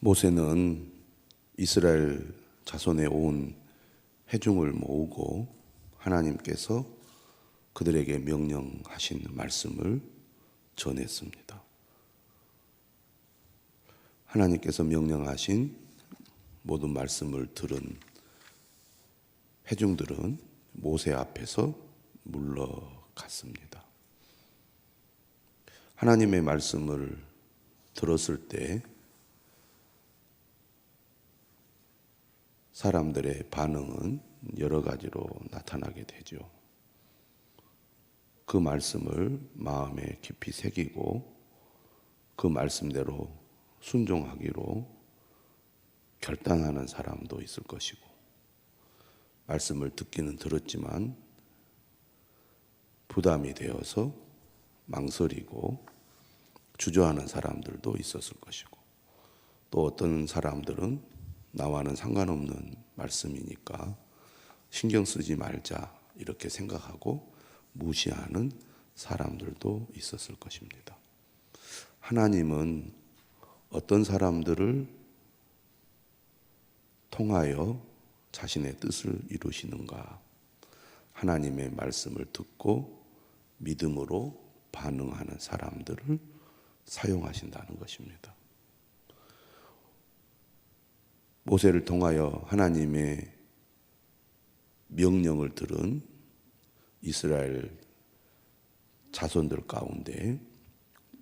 모세는 이스라엘 자손에 온 회중을 모으고 하나님께서 그들에게 명령하신 말씀을 전했습니다. 하나님께서 명령하신 모든 말씀을 들은 회중들은 모세 앞에서 물러갔습니다. 하나님의 말씀을 들었을 때 사람들의 반응은 여러 가지로 나타나게 되죠. 그 말씀을 마음에 깊이 새기고 그 말씀대로 순종하기로 결단하는 사람도 있을 것이고, 말씀을 듣기는 들었지만 부담이 되어서 망설이고 주저하는 사람들도 있었을 것이고, 또 어떤 사람들은 나와는 상관없는 말씀이니까 신경 쓰지 말자 이렇게 생각하고 무시하는 사람들도 있었을 것입니다. 하나님은 어떤 사람들을 통하여 자신의 뜻을 이루시는가? 하나님의 말씀을 듣고 믿음으로 반응하는 사람들을 사용하신다는 것입니다. 모세를 통하여 하나님의 명령을 들은 이스라엘 자손들 가운데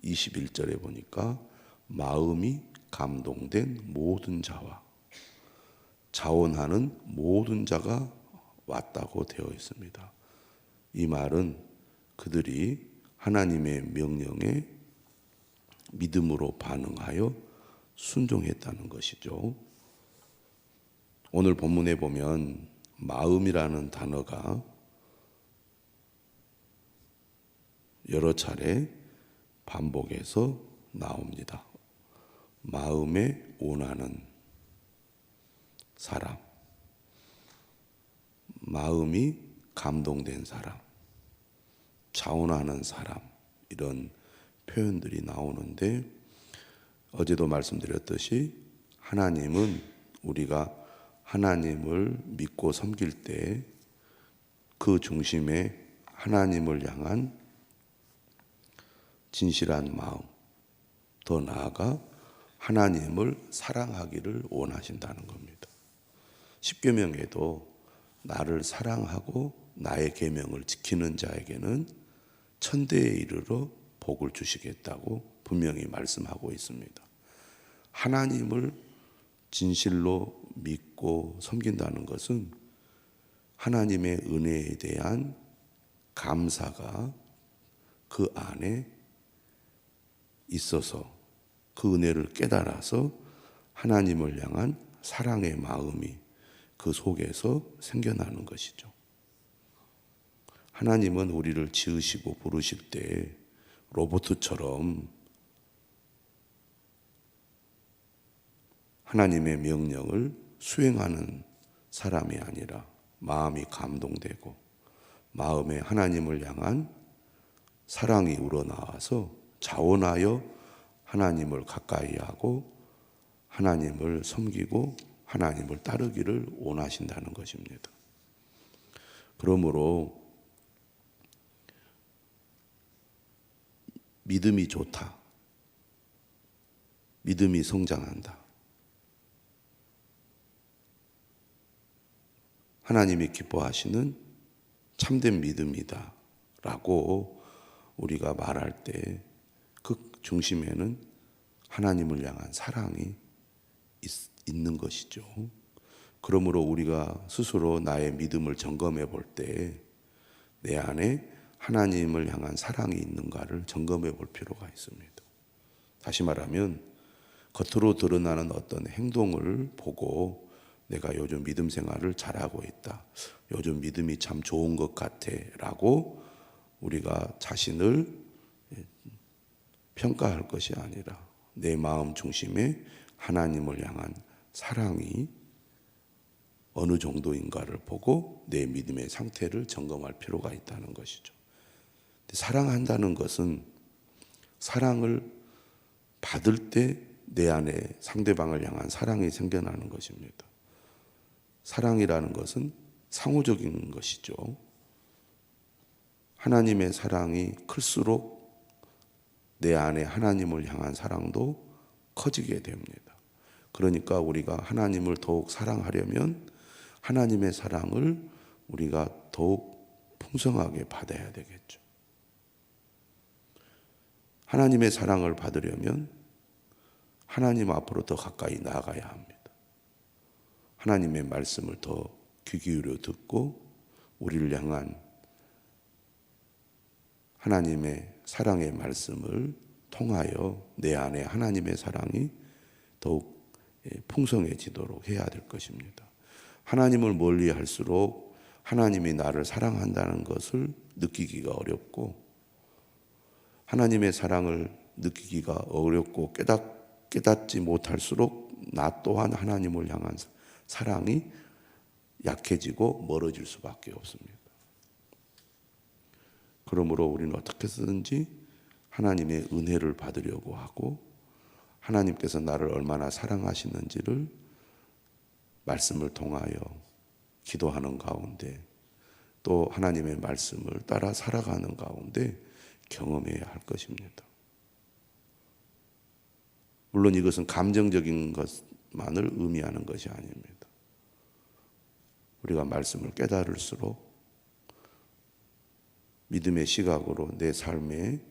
21절에 보니까 마음이 감동된 모든 자와 자원하는 모든 자가 왔다고 되어 있습니다. 이 말은 그들이 하나님의 명령에 믿음으로 반응하여 순종했다는 것이죠. 오늘 본문에 보면 마음이라는 단어가 여러 차례 반복해서 나옵니다. 마음에 원하는 사람, 마음이 감동된 사람, 자원하는 사람, 이런 표현들이 나오는데, 어제도 말씀드렸듯이 하나님은 우리가 하나님을 믿고 섬길 때 그 중심에 하나님을 향한 진실한 마음, 더 나아가 하나님을 사랑하기를 원하신다는 겁니다. 십계명에도 나를 사랑하고 나의 계명을 지키는 자에게는 천대에 이르러 복을 주시겠다고 분명히 말씀하고 있습니다. 하나님을 진실로 믿고 섬긴다는 것은 하나님의 은혜에 대한 감사가 그 안에 있어서 그 은혜를 깨달아서 하나님을 향한 사랑의 마음이 그 속에서 생겨나는 것이죠. 하나님은 우리를 지으시고 부르실 때 로봇처럼 하나님의 명령을 수행하는 사람이 아니라 마음이 감동되고 마음에 하나님을 향한 사랑이 우러나와서 자원하여 하나님을 가까이 하고 하나님을 섬기고 하나님을 따르기를 원하신다는 것입니다. 그러므로 믿음이 좋다, 믿음이 성장한다, 하나님이 기뻐하시는 참된 믿음이다 라고 우리가 말할 때 그 중심에는 하나님을 향한 사랑이 있는 것이죠. 그러므로 우리가 스스로 나의 믿음을 점검해 볼 때 내 안에 하나님을 향한 사랑이 있는가를 점검해 볼 필요가 있습니다. 다시 말하면 겉으로 드러나는 어떤 행동을 보고 내가 요즘 믿음 생활을 잘하고 있다, 요즘 믿음이 참 좋은 것 같아 라고 우리가 자신을 평가할 것이 아니라 내 마음 중심에 하나님을 향한 사랑이 어느 정도인가를 보고 내 믿음의 상태를 점검할 필요가 있다는 것이죠. 사랑한다는 것은 사랑을 받을 때 내 안에 상대방을 향한 사랑이 생겨나는 것입니다. 사랑이라는 것은 상호적인 것이죠. 하나님의 사랑이 클수록 내 안에 하나님을 향한 사랑도 커지게 됩니다. 그러니까 우리가 하나님을 더욱 사랑하려면 하나님의 사랑을 우리가 더욱 풍성하게 받아야 되겠죠. 하나님의 사랑을 받으려면 하나님 앞으로 더 가까이 나아가야 합니다. 하나님의 말씀을 더 귀 기울여 듣고 우리를 향한 하나님의 사랑의 말씀을 통하여 내 안에 하나님의 사랑이 더욱 풍성해지도록 해야 될 것입니다. 하나님을 멀리 할수록 하나님이 나를 사랑한다는 것을 느끼기가 어렵고, 하나님의 사랑을 느끼기가 어렵고 깨닫지 못할수록 나 또한 하나님을 향한 사랑이 약해지고 멀어질 수밖에 없습니다. 그러므로 우리는 어떻게 해서든지 하나님의 은혜를 받으려고 하고, 하나님께서 나를 얼마나 사랑하시는지를 말씀을 통하여 기도하는 가운데, 또 하나님의 말씀을 따라 살아가는 가운데 경험해야 할 것입니다. 물론 이것은 감정적인 것만을 의미하는 것이 아닙니다. 우리가 말씀을 깨달을수록 믿음의 시각으로 내 삶의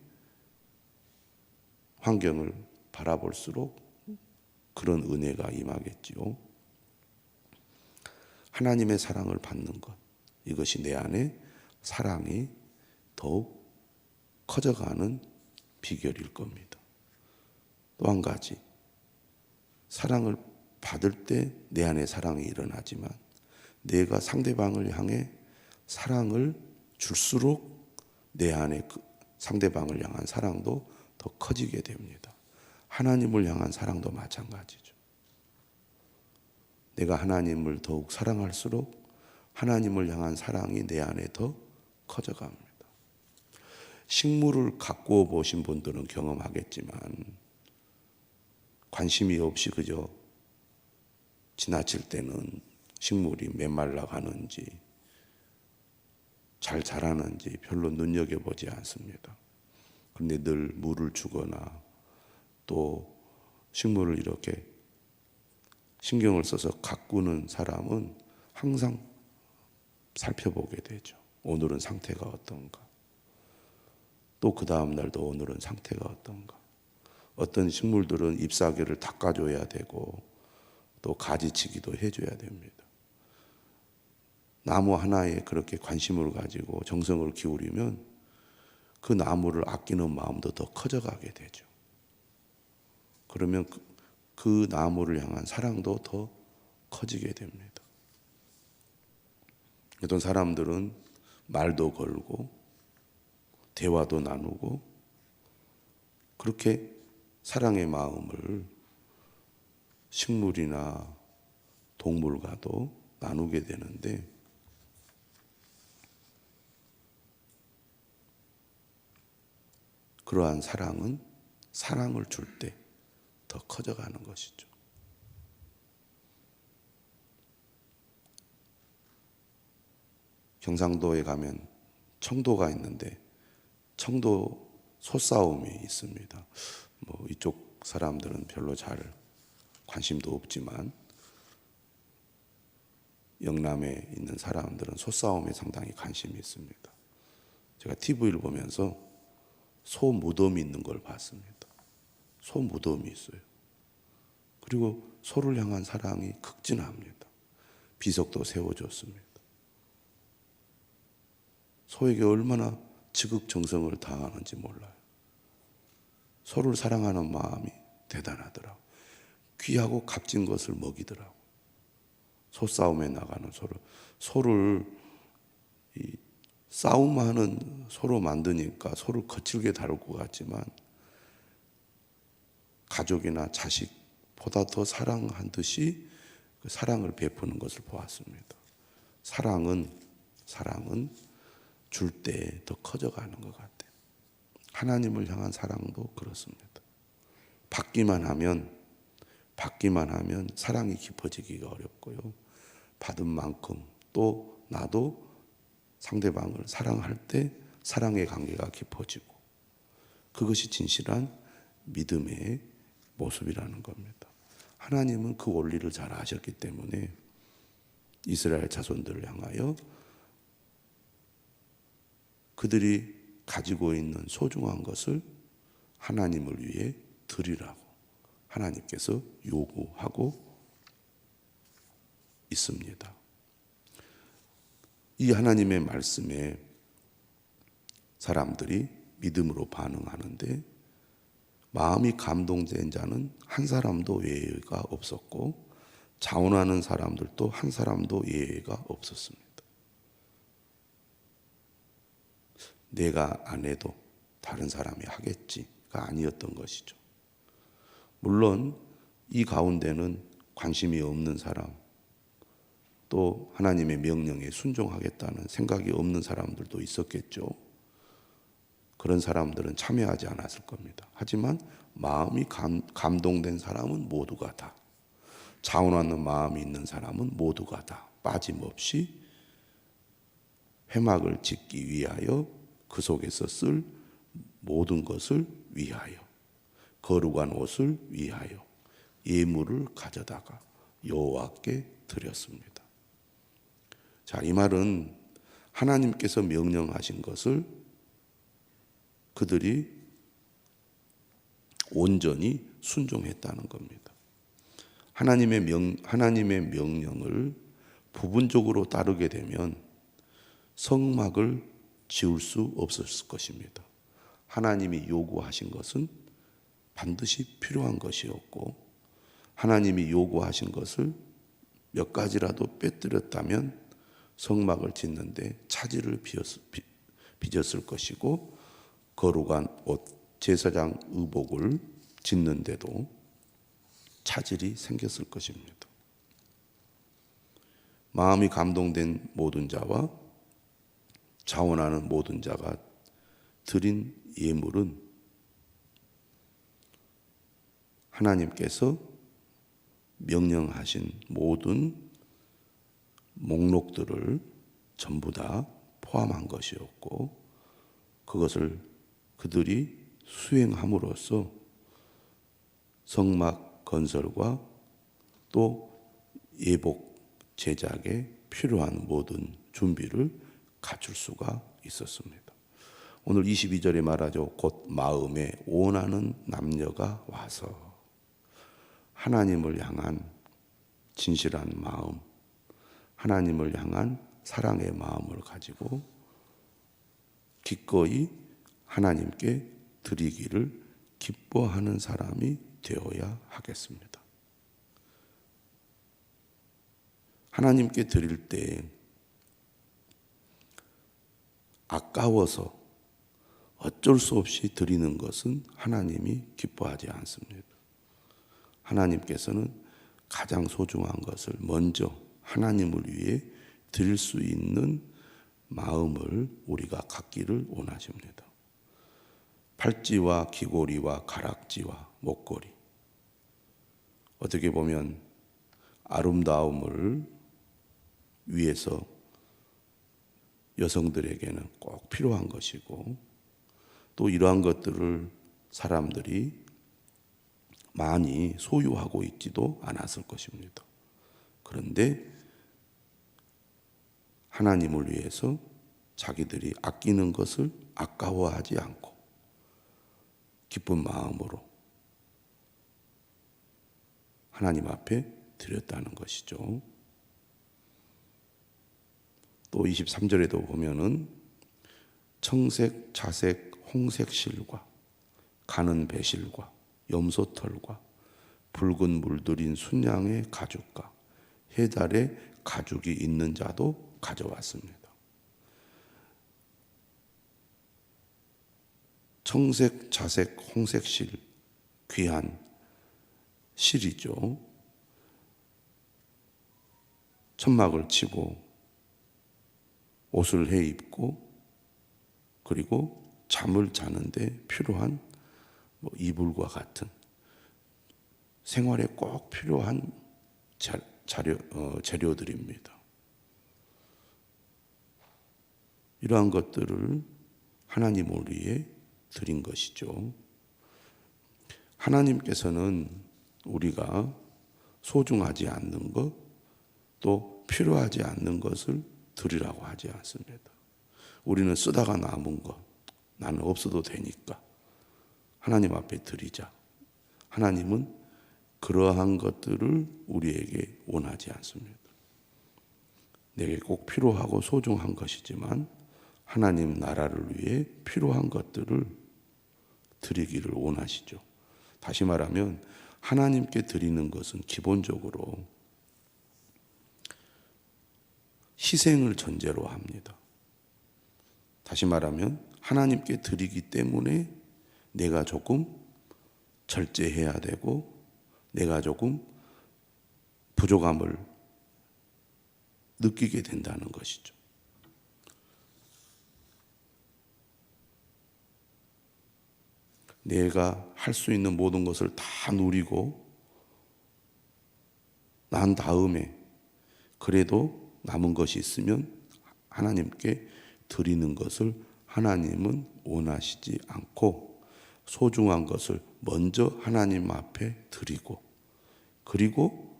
환경을 바라볼수록 그런 은혜가 임하겠지요. 하나님의 사랑을 받는 것, 이것이 내 안에 사랑이 더욱 커져가는 비결일 겁니다. 또 한 가지, 사랑을 받을 때 내 안에 사랑이 일어나지만 내가 상대방을 향해 사랑을 줄수록 내 안에 상대방을 향한 사랑도 더 커지게 됩니다. 하나님을 향한 사랑도 마찬가지죠. 내가 하나님을 더욱 사랑할수록 하나님을 향한 사랑이 내 안에 더 커져갑니다. 식물을 가꾸어 보신 분들은 경험하겠지만 관심이 없이 그저 지나칠 때는 식물이 메말라 가는지 잘 자라는지 별로 눈여겨보지 않습니다. 그런데 늘 물을 주거나 또 식물을 이렇게 신경을 써서 가꾸는 사람은 항상 살펴보게 되죠. 오늘은 상태가 어떤가? 또 그 다음 날도 오늘은 상태가 어떤가? 어떤 식물들은 잎사귀를 닦아줘야 되고 또 가지치기도 해줘야 됩니다. 나무 하나에 그렇게 관심을 가지고 정성을 기울이면 그 나무를 아끼는 마음도 더 커져가게 되죠. 그러면 그 나무를 향한 사랑도 더 커지게 됩니다. 어떤 사람들은 말도 걸고 대화도 나누고 그렇게 사랑의 마음을 식물이나 동물과도 나누게 되는데, 그러한 사랑은 사랑을 줄 때 더 커져가는 것이죠. 경상도에 가면 청도가 있는데 청도 소싸움이 있습니다. 뭐 이쪽 사람들은 별로 잘 관심도 없지만 영남에 있는 사람들은 소싸움에 상당히 관심이 있습니다. 제가 TV를 보면서 소 무덤이 있는 걸 봤습니다. 소 무덤이 있어요. 그리고 소를 향한 사랑이 극진합니다. 비석도 세워줬습니다. 소에게 얼마나 지극정성을 다하는지 몰라요. 소를 사랑하는 마음이 대단하더라고요. 귀하고 값진 것을 먹이더라고요. 소싸움에 나가는 소를 싸움하는 소로 만드니까 소를 거칠게 다룰 것 같지만 가족이나 자식보다 더 사랑한 듯이 그 사랑을 베푸는 것을 보았습니다. 사랑은 줄 때 더 커져가는 것 같아요. 하나님을 향한 사랑도 그렇습니다. 받기만 하면 받기만 하면 사랑이 깊어지기가 어렵고요. 받은 만큼 또 나도 상대방을 사랑할 때 사랑의 관계가 깊어지고, 그것이 진실한 믿음의 모습이라는 겁니다. 하나님은 그 원리를 잘 아셨기 때문에 이스라엘 자손들을 향하여 그들이 가지고 있는 소중한 것을 하나님을 위해 드리라고 하나님께서 요구하고 있습니다. 이 하나님의 말씀에 사람들이 믿음으로 반응하는데 마음이 감동된 자는 한 사람도 예외가 없었고 자원하는 사람들도 한 사람도 예외가 없었습니다. 내가 안 해도 다른 사람이 하겠지가 아니었던 것이죠. 물론 이 가운데는 관심이 없는 사람, 또 하나님의 명령에 순종하겠다는 생각이 없는 사람들도 있었겠죠. 그런 사람들은 참여하지 않았을 겁니다. 하지만 마음이 감동된 사람은 모두가 다, 자원하는 마음이 있는 사람은 모두가 다 빠짐없이 회막을 짓기 위하여 그 속에서 쓸 모든 것을 위하여, 거룩한 옷을 위하여 예물을 가져다가 여호와께 드렸습니다. 자, 이 말은 하나님께서 명령하신 것을 그들이 온전히 순종했다는 겁니다. 하나님의 명령을 부분적으로 따르게 되면 성막을 지을 수 없었을 것입니다. 하나님이 요구하신 것은 반드시 필요한 것이었고, 하나님이 요구하신 것을 몇 가지라도 빼뜨렸다면 성막을 짓는데 차질을 빚었을 것이고, 거룩한 옷, 제사장 의복을 짓는데도 차질이 생겼을 것입니다. 마음이 감동된 모든 자와 자원하는 모든 자가 드린 예물은 하나님께서 명령하신 모든 목록들을 전부 다 포함한 것이었고, 그것을 그들이 수행함으로써 성막 건설과 또 예복 제작에 필요한 모든 준비를 갖출 수가 있었습니다. 오늘 22절에 말하죠. 곧 마음에 원하는 남녀가 와서 하나님을 향한 진실한 마음, 하나님을 향한 사랑의 마음을 가지고 기꺼이 하나님께 드리기를 기뻐하는 사람이 되어야 하겠습니다. 하나님께 드릴 때 아까워서 어쩔 수 없이 드리는 것은 하나님이 기뻐하지 않습니다. 하나님께서는 가장 소중한 것을 먼저 하나님을 위해 드릴 수 있는 마음을 우리가 갖기를 원하십니다. 팔찌와 귀고리와 가락지와 목걸이, 어떻게 보면 아름다움을 위해서 여성들에게는 꼭 필요한 것이고, 또 이러한 것들을 사람들이 많이 소유하고 있지도 않았을 것입니다. 그런데 하나님을 위해서 자기들이 아끼는 것을 아까워하지 않고 기쁜 마음으로 하나님 앞에 드렸다는 것이죠. 또 23절에도 보면은 청색, 자색, 홍색 실과 가는 배실과 염소털과 붉은 물들인 순양의 가죽과 해달의 가죽이 있는 자도 가져왔습니다. 청색, 자색, 홍색 실, 귀한 실이죠. 천막을 치고 옷을 해 입고 그리고 잠을 자는데 필요한 이불과 같은 생활에 꼭 필요한 재료들입니다. 이러한 것들을 하나님을 위해 드린 것이죠. 하나님께서는 우리가 소중하지 않는 것, 또 필요하지 않는 것을 드리라고 하지 않습니다. 우리는 쓰다가 남은 것, 나는 없어도 되니까 하나님 앞에 드리자. 하나님은 그러한 것들을 우리에게 원하지 않습니다. 내게 꼭 필요하고 소중한 것이지만 하나님 나라를 위해 필요한 것들을 드리기를 원하시죠. 다시 말하면 하나님께 드리는 것은 기본적으로 희생을 전제로 합니다. 다시 말하면 하나님께 드리기 때문에 내가 조금 절제해야 되고 내가 조금 부족함을 느끼게 된다는 것이죠. 내가 할 수 있는 모든 것을 다 누리고 난 다음에 그래도 남은 것이 있으면 하나님께 드리는 것을 하나님은 원하시지 않고 소중한 것을 먼저 하나님 앞에 드리고 그리고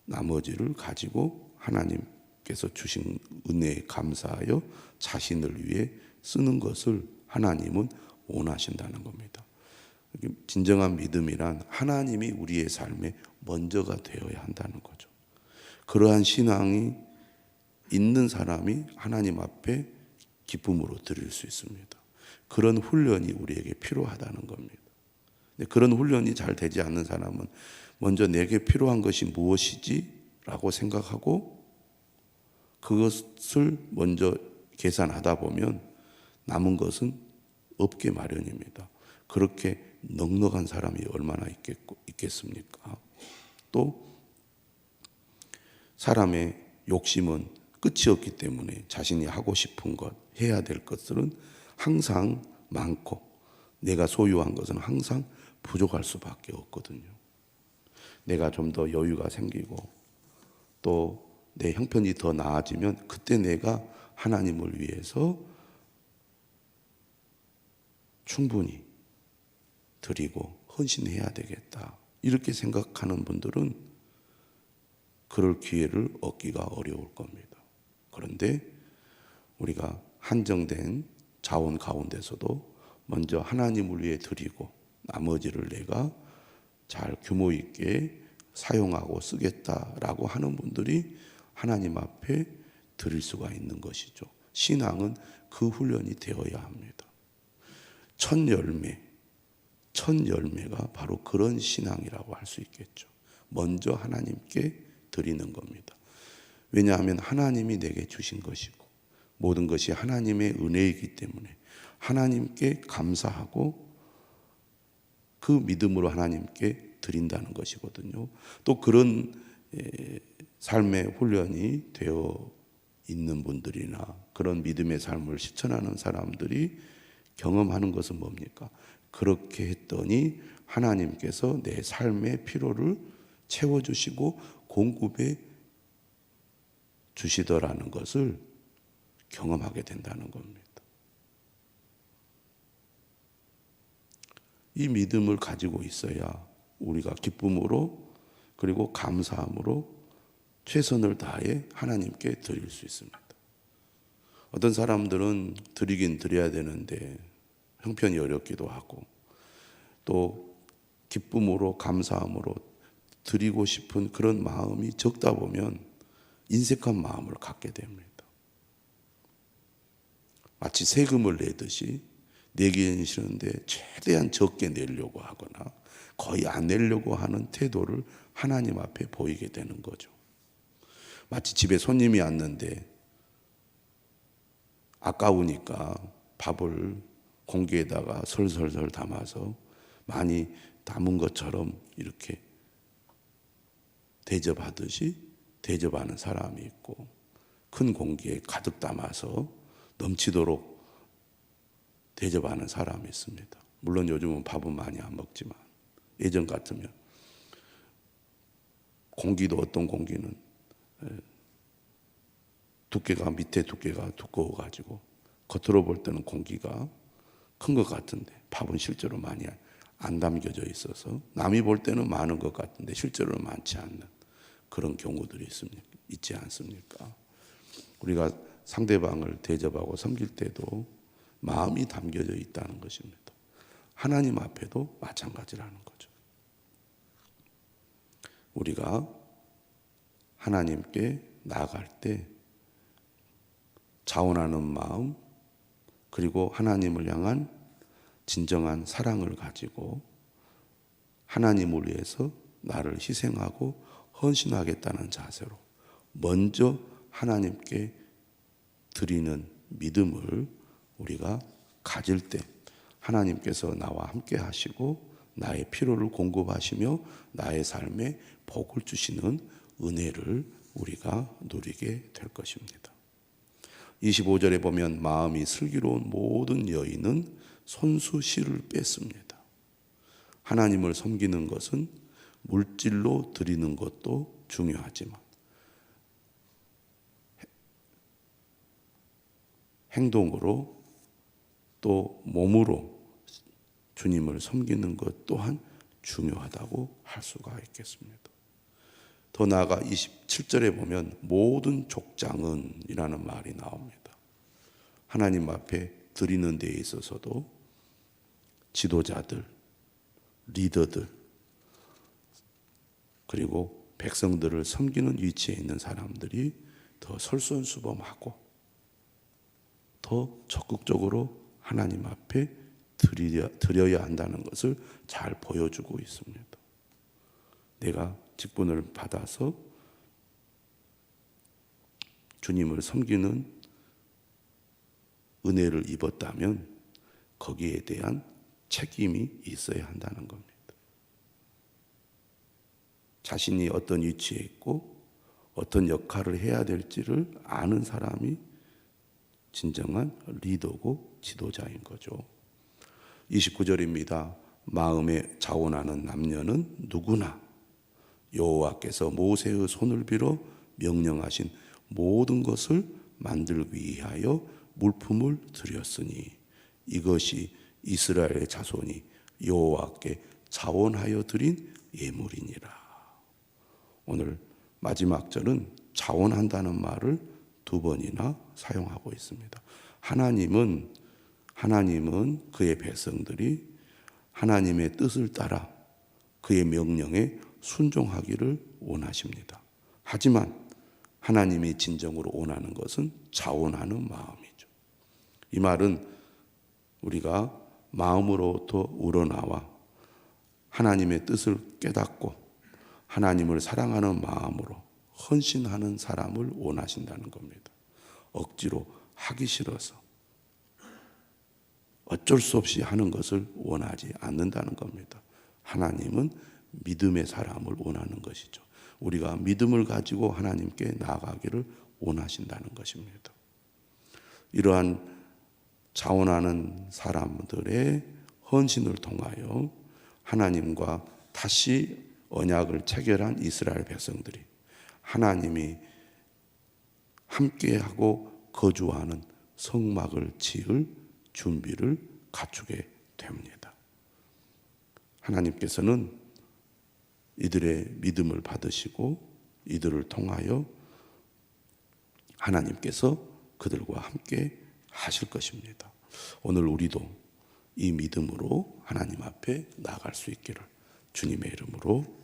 나머지를 가지고 하나님께서 주신 은혜에 감사하여 자신을 위해 쓰는 것을 하나님은 원하신다는 겁니다. 진정한 믿음이란 하나님이 우리의 삶에 먼저가 되어야 한다는 거죠. 그러한 신앙이 있는 사람이 하나님 앞에 기쁨으로 드릴 수 있습니다. 그런 훈련이 우리에게 필요하다는 겁니다. 그런 훈련이 잘 되지 않는 사람은 먼저 내게 필요한 것이 무엇이지? 라고 생각하고 그것을 먼저 계산하다 보면 남은 것은 없게 마련입니다. 그렇게 넉넉한 사람이 얼마나 있겠습니까? 또 사람의 욕심은 끝이 없기 때문에 자신이 하고 싶은 것, 해야 될 것들은 항상 많고 내가 소유한 것은 항상 부족할 수밖에 없거든요. 내가 좀 더 여유가 생기고 또 내 형편이 더 나아지면 그때 내가 하나님을 위해서 충분히 드리고 헌신해야 되겠다. 이렇게 생각하는 분들은 그럴 기회를 얻기가 어려울 겁니다. 그런데 우리가 한정된 자원 가운데서도 먼저 하나님을 위해 드리고 나머지를 내가 잘 규모 있게 사용하고 쓰겠다라고 하는 분들이 하나님 앞에 드릴 수가 있는 것이죠. 신앙은 그 훈련이 되어야 합니다. 첫 열매가 바로 그런 신앙이라고 할 수 있겠죠. 먼저 하나님께 드리는 겁니다. 왜냐하면 하나님이 내게 주신 것이고 모든 것이 하나님의 은혜이기 때문에 하나님께 감사하고 그 믿음으로 하나님께 드린다는 것이거든요. 또 그런 삶의 훈련이 되어 있는 분들이나 그런 믿음의 삶을 실천하는 사람들이 경험하는 것은 뭡니까? 그렇게 했더니 하나님께서 내 삶의 필요를 채워주시고 공급해 주시더라는 것을 경험하게 된다는 겁니다. 이 믿음을 가지고 있어야 우리가 기쁨으로 그리고 감사함으로 최선을 다해 하나님께 드릴 수 있습니다. 어떤 사람들은 드리긴 드려야 되는데 형편이 어렵기도 하고 또 기쁨으로 감사함으로 드리고 싶은 그런 마음이 적다 보면 인색한 마음을 갖게 됩니다. 마치 세금을 내듯이 내기는 싫은데 최대한 적게 내려고 하거나 거의 안 내려고 하는 태도를 하나님 앞에 보이게 되는 거죠. 마치 집에 손님이 왔는데 아까우니까 밥을 공기에다가 설설설 담아서 많이 담은 것처럼 이렇게 대접하듯이 대접하는 사람이 있고 큰 공기에 가득 담아서 넘치도록 대접하는 사람이 있습니다. 물론 요즘은 밥은 많이 안 먹지만 예전 같으면 공기도 어떤 공기는 두께가 밑에 두께가 두꺼워가지고 겉으로 볼 때는 공기가 큰 것 같은데 밥은 실제로 많이 안 담겨져 있어서 남이 볼 때는 많은 것 같은데 실제로는 많지 않는 그런 경우들이 있지 않습니까? 우리가 상대방을 대접하고 섬길 때도 마음이 담겨져 있다는 것입니다. 하나님 앞에도 마찬가지라는 거죠. 우리가 하나님께 나아갈 때 자원하는 마음, 그리고 하나님을 향한 진정한 사랑을 가지고 하나님을 위해서 나를 희생하고 헌신하겠다는 자세로 먼저 하나님께 드리는 믿음을 우리가 가질 때 하나님께서 나와 함께 하시고 나의 필요를 공급하시며 나의 삶에 복을 주시는 은혜를 우리가 누리게 될 것입니다. 25절에 보면 마음이 슬기로운 모든 여인은 손수 실을 뺐습니다. 하나님을 섬기는 것은 물질로 드리는 것도 중요하지만 행동으로 또 몸으로 주님을 섬기는 것 또한 중요하다고 할 수가 있겠습니다. 더 나아가 27절에 보면 모든 족장은 이라는 말이 나옵니다. 하나님 앞에 드리는 데에 있어서도 지도자들, 리더들, 그리고 백성들을 섬기는 위치에 있는 사람들이 더 솔선수범하고 더 적극적으로 하나님 앞에 드려야 한다는 것을 잘 보여주고 있습니다. 내가 직분을 받아서 주님을 섬기는 은혜를 입었다면 거기에 대한 책임이 있어야 한다는 겁니다. 자신이 어떤 위치에 있고 어떤 역할을 해야 될지를 아는 사람이 진정한 리더고 지도자인 거죠. 29절입니다. 마음에 자원하는 남녀는 누구나 여호와께서 모세의 손을 빌어 명령하신 모든 것을 만들기 위하여 물품을 드렸으니 이것이 이스라엘의 자손이 여호와께 자원하여 드린 예물이니라. 오늘 마지막 절은 자원한다는 말을 두 번이나 사용하고 있습니다. 하나님은 그의 백성들이 하나님의 뜻을 따라 그의 명령에 순종하기를 원하십니다. 하지만 하나님이 진정으로 원하는 것은 자원하는 마음이죠. 이 말은 우리가 마음으로부터 우러나와 하나님의 뜻을 깨닫고 하나님을 사랑하는 마음으로 헌신하는 사람을 원하신다는 겁니다. 억지로 하기 싫어서 어쩔 수 없이 하는 것을 원하지 않는다는 겁니다. 하나님은 믿음의 사람을 원하는 것이죠. 우리가 믿음을 가지고 하나님께 나아가기를 원하신다는 것입니다. 이러한 자원하는 사람들의 헌신을 통하여 하나님과 다시 언약을 체결한 이스라엘 백성들이 하나님이 함께하고 거주하는 성막을 지을 준비를 갖추게 됩니다. 하나님께서는 이들의 믿음을 받으시고 이들을 통하여 하나님께서 그들과 함께 하실 것입니다. 오늘 우리도 이 믿음으로 하나님 앞에 나아갈 수 있기를 주님의 이름으로